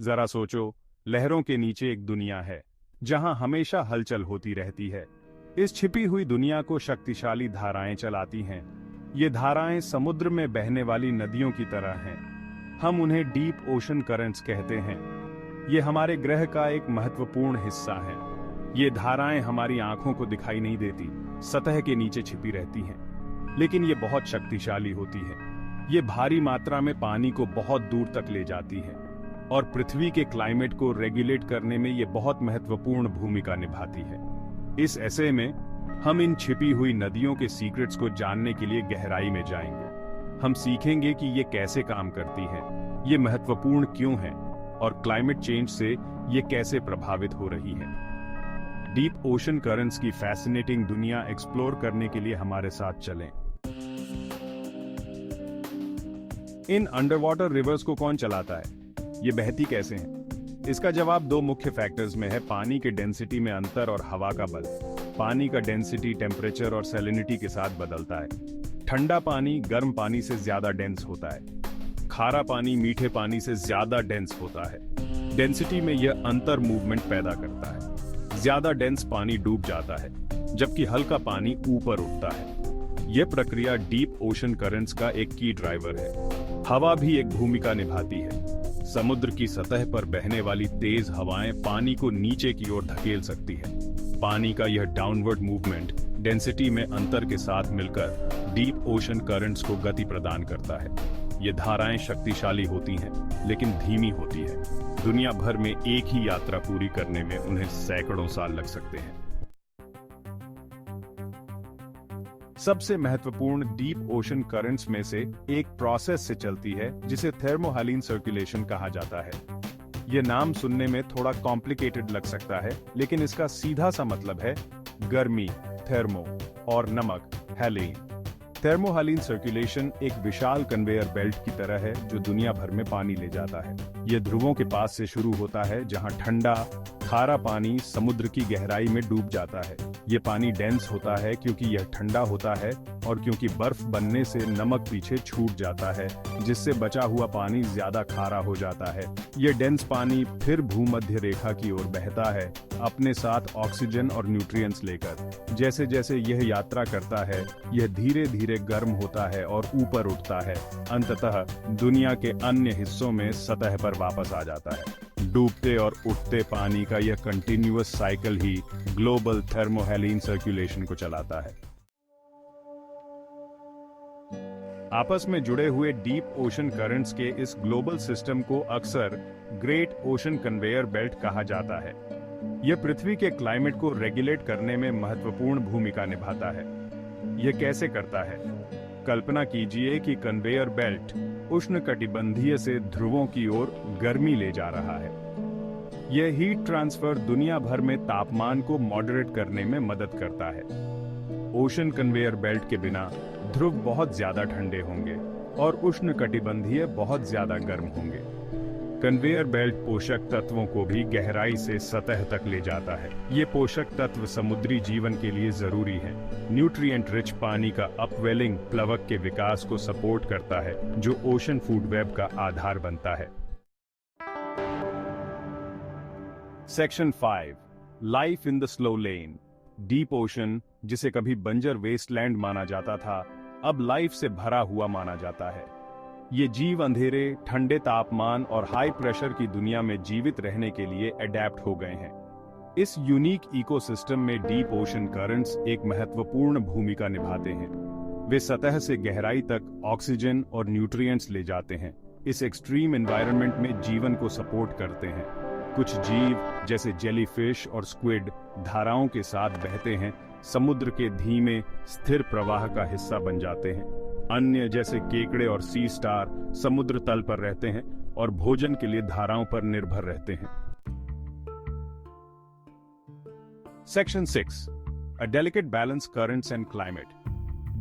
जरा सोचो, लहरों के नीचे एक दुनिया है जहां हमेशा हलचल होती रहती है। इस छिपी हुई दुनिया को शक्तिशाली धाराएं चलाती हैं। ये धाराएं समुद्र में बहने वाली नदियों की तरह हैं। हम उन्हें डीप ओशन करंट्स कहते हैं। ये हमारे ग्रह का एक महत्वपूर्ण हिस्सा है। ये धाराएं हमारी आंखों को दिखाई नहीं देती, सतह के नीचे छिपी रहती हैं, लेकिन ये बहुत शक्तिशाली होती है। ये भारी मात्रा में पानी को बहुत दूर तक ले जाती है और पृथ्वी के क्लाइमेट को रेगुलेट करने में ये बहुत महत्वपूर्ण भूमिका निभाती है। इस ऐसे में हम इन छिपी हुई नदियों के सीक्रेट्स को जानने के लिए गहराई में जाएंगे। हम सीखेंगे कि ये कैसे काम करती है, ये महत्वपूर्ण क्यों है और क्लाइमेट चेंज से ये कैसे प्रभावित हो रही है। डीप ओशन करंट्स की फैसिनेटिंग दुनिया एक्सप्लोर करने के लिए हमारे साथ चलें। इन अंडरवाटर रिवर्स को कौन चलाता है? ये बहती कैसे हैं? इसका जवाब दो मुख्य फैक्टर्स में है, पानी के डेंसिटी में अंतर और हवा का बल। पानी का डेंसिटी टेम्परेचर और सैलिनिटी के साथ बदलता है। ठंडा पानी गर्म पानी से ज्यादा डेंस होता है। खारा पानी मीठे पानी से ज्यादा डेंस होता है। डेंसिटी में यह अंतर मूवमेंट पैदा करता है। ज्यादा डेंस पानी डूब जाता है, जबकि हल्का पानी ऊपर उठता है। यह प्रक्रिया डीप ओशन करंट्स का एक की ड्राइवर है। हवा भी एक भूमिका निभाती है। समुद्र की सतह पर बहने वाली तेज हवाएं पानी को नीचे की ओर धकेल सकती है। पानी का यह डाउनवर्ड मूवमेंट डेंसिटी में अंतर के साथ मिलकर डीप ओशन करंट्स को गति प्रदान करता है। ये धाराएं शक्तिशाली होती हैं, लेकिन धीमी होती है। दुनिया भर में एक ही यात्रा पूरी करने में उन्हें सैकड़ों साल लग सकते हैं। सबसे महत्वपूर्ण डीप ओशन करंट्स में से एक प्रोसेस से चलती है जिसे थर्मोहालीन सर्कुलेशन कहा जाता है। यह नाम सुनने में थोड़ा कॉम्प्लिकेटेड लग सकता है, लेकिन इसका सीधा सा मतलब है गर्मी, थर्मो, और नमक, हैलीन। थर्मोहालीन सर्कुलेशन एक विशाल कन्वेयर बेल्ट की तरह है जो दुनिया भर में पानी ले जाता है। यह ध्रुवों के पास से शुरू होता है जहां ठंडा खारा पानी समुद्र की गहराई में डूब जाता है। ये पानी डेंस होता है क्योंकि यह ठंडा होता है और क्योंकि बर्फ बनने से नमक पीछे छूट जाता है, जिससे बचा हुआ पानी ज्यादा खारा हो जाता है। यह डेंस पानी फिर भूमध्य रेखा की ओर बहता है, अपने साथ ऑक्सीजन और न्यूट्रिएंट्स लेकर। जैसे जैसे यह यात्रा करता है, यह धीरे धीरे गर्म होता है और ऊपर उठता है। अंततः दुनिया के अन्य हिस्सों में सतह पर वापस आ जाता है। डूबते और उठते पानी का यह कंटिन्यूअस साइकिल ही ग्लोबल थर्मोहालीन सर्कुलेशन को चलाता है। आपस में जुड़े हुए डीप ओशन करंट्स के इस ग्लोबल सिस्टम को अक्सर ग्रेट ओशन कन्वेयर बेल्ट कहा जाता है। यह पृथ्वी के क्लाइमेट को रेगुलेट करने में महत्वपूर्ण भूमिका निभाता है। यह कैसे करता है? कल्पना कीजिए कि कन्वेयर बेल्ट उष्णकटिबंधीय से ध्रुवों की ओर गर्मी ले जा रहा है। यह हीट ट्रांसफर दुनिया भर में तापमान को मॉडरेट करने में मदद करता है। ओशन कन्वेयर बेल्ट के बिना ध्रुव बहुत ज्यादा ठंडे होंगे और उष्णकटिबंधीय बहुत ज्यादा गर्म होंगे। कन्वेयर बेल्ट पोषक तत्वों को भी गहराई से सतह तक ले जाता है। ये पोषक तत्व समुद्री जीवन के लिए जरूरी हैं। न्यूट्रिएंट रिच पानी का अपवेलिंग प्लवक के विकास को सपोर्ट करता है, जो ओशन फूड वेब का आधार बनता है। Section 5, life in the slow lane. Deep ocean, जिसे कभी बंजर वेस्टलैंड माना जाता था, अब लाइफ से भरा हुआ माना जाता है। ये जीव अंधेरे, ठंडे तापमान और हाई प्रेशर की दुनिया में जीवित रहने के लिए अडेप्ट हो गए हैं। इस यूनिक इकोसिस्टम में डीप ओशन करंट्स एक महत्वपूर्ण भूमिका निभाते हैं। वे सतह से गहराई तक ऑक्सीजन और न्यूट्रिएंट्स ले जाते हैं। इस एक्सट्रीम एनवायरनमेंट में जीवन को सपोर्ट करते हैं। कुछ जीव जैसे जेलीफिश और स्क्विड धाराओं के साथ बहते हैं, समुद्र के धीमे स्थिर प्रवाह का हिस्सा बन जाते हैं। अन्य जैसे केकड़े और सी स्टार समुद्र तल पर रहते हैं और भोजन के लिए धाराओं पर निर्भर रहते हैं। Section 6, a delicate balance currents and climate.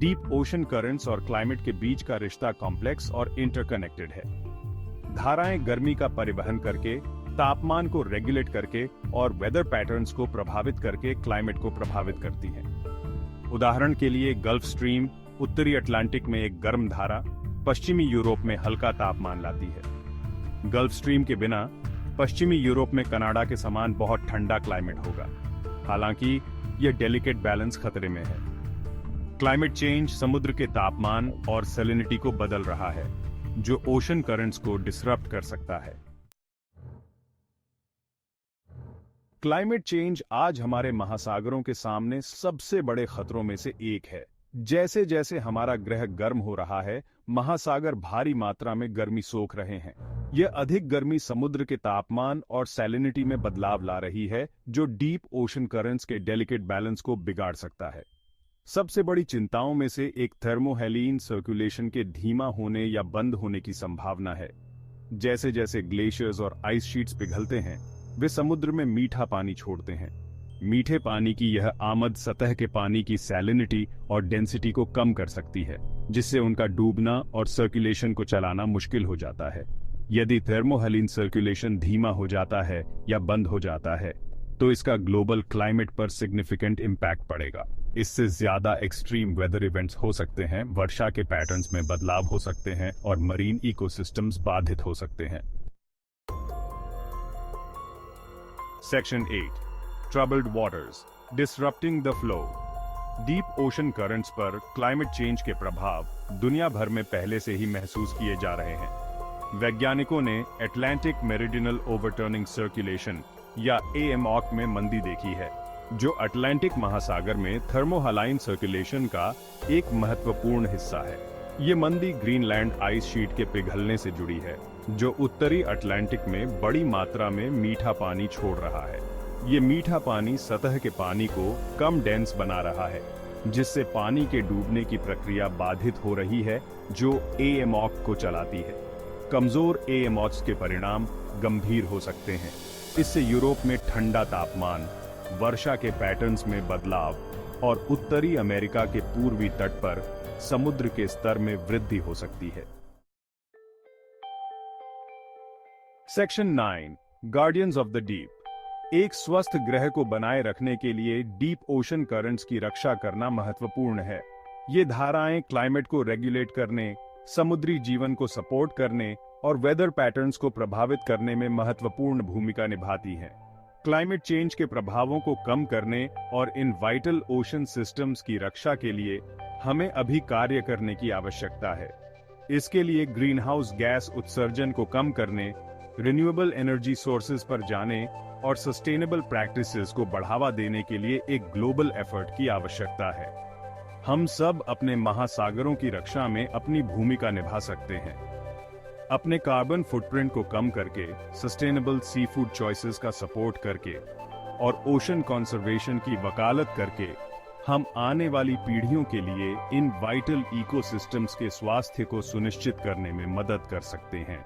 Deep ocean currents और क्लाइमेट के बीच का रिश्ता कॉम्प्लेक्स और इंटरकनेक्टेड है। धाराएं गर्मी का परिवहन करके, तापमान को रेगुलेट करके और वेदर पैटर्न्स को प्रभावित करके क्लाइमेट को प्रभावित करती हैं। उदाहरण के लिए गल्फ स्ट्रीम उत्तरी अटलांटिक में एक गर्म धारा पश्चिमी यूरोप में हल्का तापमान लाती है। गल्फ स्ट्रीम के बिना पश्चिमी यूरोप में कनाडा के समान बहुत ठंडा क्लाइमेट होगा। हालांकि यह डेलिकेट बैलेंस खतरे में है। क्लाइमेट चेंज समुद्र के तापमान और सैलिनिटी को बदल रहा है, जो ओशन करंट्स को डिसरप्ट कर सकता है। क्लाइमेट चेंज आज हमारे महासागरों के सामने सबसे बड़े खतरों में से एक है। जैसे जैसे हमारा ग्रह गर्म हो रहा है, महासागर भारी मात्रा में गर्मी सोख रहे हैं। यह अधिक गर्मी समुद्र के तापमान और सैलिनिटी में बदलाव ला रही है, जो डीप ओशन करंट्स के डेलिकेट बैलेंस को बिगाड़ सकता है। सबसे बड़ी चिंताओं में से एक थर्मोहैलीन सर्कुलेशन के धीमा होने या बंद होने की संभावना है। जैसे जैसे ग्लेशियर्स और आइस शीट्स पिघलते हैं, वे समुद्र में मीठा पानी छोड़ते हैं। मीठे पानी की यह आमद सतह के पानी की सैलिनिटी और डेंसिटी को कम कर सकती है, जिससे उनका डूबना और सर्कुलेशन को चलाना मुश्किल हो जाता है। यदि थर्मोहैलीन सर्कुलेशन धीमा हो जाता है या बंद हो जाता है, तो इसका ग्लोबल क्लाइमेट पर सिग्निफिकेंट इम्पैक्ट पड़ेगा। इससे ज्यादा एक्सट्रीम वेदर इवेंट्स हो सकते हैं, वर्षा के पैटर्न्स में बदलाव हो सकते हैं और मरीन इकोसिस्टम्स बाधित हो सकते हैं। Section 8 troubled waters disrupting the flow. Deep ocean currents पर क्लाइमेट चेंज के प्रभाव दुनिया भर में पहले से ही महसूस किए जा रहे हैं। वैज्ञानिकों ने अटलांटिक मेरिडियनल ओवरटर्निंग सर्कुलेशन या AMOC में मंदी देखी है, जो अटलांटिक महासागर में थर्मोहैलाइन सर्कुलेशन का एक महत्वपूर्ण हिस्सा है। ये मंदी ग्रीनलैंड आइस शीट के पिघलने से जुड़ी है, जो उत्तरी अटलांटिक में बड़ी मात्रा में मीठा पानी छोड़ रहा है। ये मीठा पानी सतह के पानी को कम डेंस बना रहा है, जिससे पानी के डूबने की प्रक्रिया बाधित हो रही है, जो AMOC को चलाती है। कमजोर AMOCs के परिणाम गंभीर हो सकते हैं। इससे यूरोप में ठंडा तापमान, वर्षा के पैटर्न्स में बदलाव और उत्तरी अमेरिका के पूर्वी तट पर समुद्र के स्तर में वृद्धि हो सकती है। Section 9 guardians of the deep. एक स्वस्थ ग्रह को बनाए रखने के लिए डीप ओशन करंट्स की रक्षा करना महत्वपूर्ण है। ये धाराएं क्लाइमेट को रेगुलेट करने, समुद्री जीवन को सपोर्ट करने और वेदर पैटर्न्स को प्रभावित करने में महत्वपूर्ण भूमिका निभाती हैं। क्लाइमेट चेंज के प्रभावों को कम करने और इन वाइटल ओशन सिस्टम्स की रक्षा के लिए हमें अभी कार्य करने की आवश्यकता है। इसके लिए ग्रीनहाउस गैस उत्सर्जन को कम करने, रिन्यूएबल एनर्जी सोर्सेज पर जाने और सस्टेनेबल प्रैक्टिसेस को बढ़ावा देने के लिए एक ग्लोबल एफर्ट की आवश्यकता है। हम सब अपने महासागरों की रक्षा में अपनी भूमिका निभा सकते हैं। अपने कार्बन फुटप्रिंट को कम करके, सस्टेनेबल सी फूड चॉइसेस का सपोर्ट करके और ओशन कंजर्वेशन की वकालत करके हम आने वाली पीढ़ियों के लिए इन वाइटल इकोसिस्टम्स के स्वास्थ्य को सुनिश्चित करने में मदद कर सकते हैं।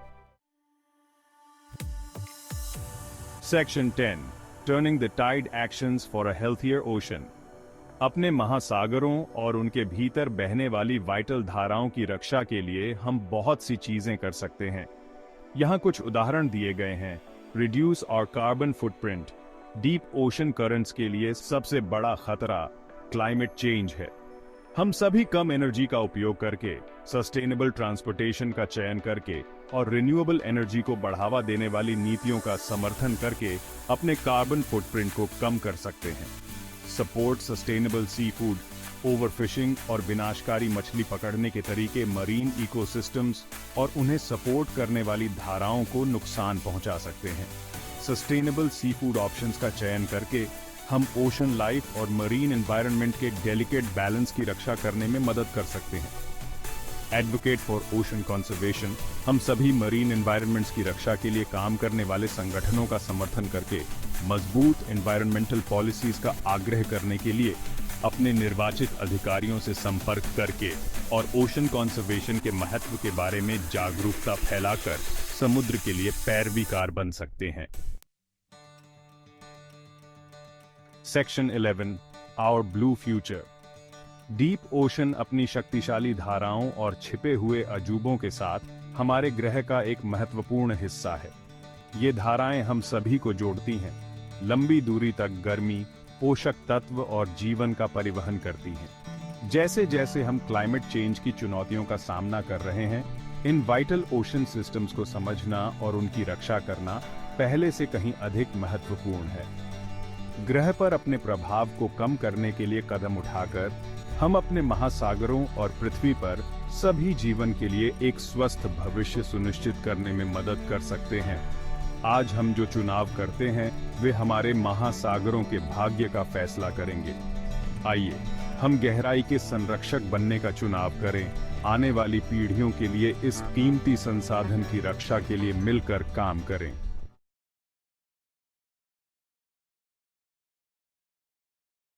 Section 10 turning the tide actions for a healthier ocean. अपने महासागरों और उनके भीतर बहने वाली वाइटल धाराओं की रक्षा के लिए हम बहुत सी चीजें कर सकते हैं। यहाँ कुछ उदाहरण दिए गए हैं। रिड्यूस और carbon footprint. Deep ocean currents के लिए सबसे बड़ा खतरा क्लाइमेट चेंज है। हम सभी कम एनर्जी का उपयोग करके, सस्टेनेबल ट्रांसपोर्टेशन का चयन करके और रिन्यूएबल एनर्जी को बढ़ावा देने वाली नीतियों का समर्थन करके अपने कार्बन फुटप्रिंट को कम कर सकते हैं। Support sustainable sea food. Overfishing और विनाशकारी मछली पकड़ने के तरीके मरीन इकोसिस्टम्स और उन्हें सपोर्ट करने वाली धाराओं को नुकसान पहुंचा सकते हैं। सस्टेनेबल सी फूड ऑप्शंस का चयन करके हम ओशन लाइफ और मरीन एनवायरनमेंट के डेलिकेट बैलेंस की रक्षा करने में मदद कर सकते हैं। Advocate for ocean conservation. हम सभी मरीन एनवायरनमेंट्स की रक्षा के लिए काम करने वाले संगठनों का समर्थन करके मजबूत एनवायरनमेंटल पॉलिसीज का आग्रह करने के लिए अपने निर्वाचित अधिकारियों से संपर्क करके और ओशन कंजर्वेशन के महत्व के बारे में जागरूकता फैलाकर समुद्र के लिए पैरवीकार बन सकते हैं। Section 11 our blue future. Deep ocean अपनी शक्तिशाली धाराओं और छिपे हुए अजूबों के साथ हमारे ग्रह का एक महत्वपूर्ण हिस्सा है। ये धाराएं हम सभी को जोड़ती हैं, लंबी दूरी तक गर्मी, पोषक तत्व और जीवन का परिवहन करती हैं। जैसे जैसे हम क्लाइमेट चेंज की चुनौतियों का सामना कर रहे हैं, इन वाइटल ओशन सिस्टम्स को समझना और उनकी रक्षा करना पहले से कहीं अधिक महत्वपूर्ण है। ग्रह पर अपने प्रभाव को कम करने के लिए कदम उठाकर हम अपने महासागरों और पृथ्वी पर सभी जीवन के लिए एक स्वस्थ भविष्य सुनिश्चित करने में मदद कर सकते हैं। आज हम जो चुनाव करते हैं वे हमारे महासागरों के भाग्य का फैसला करेंगे। आइए हम गहराई के संरक्षक बनने का चुनाव करें, आने वाली पीढ़ियों के लिए इस कीमती संसाधन की रक्षा के लिए मिलकर काम करें।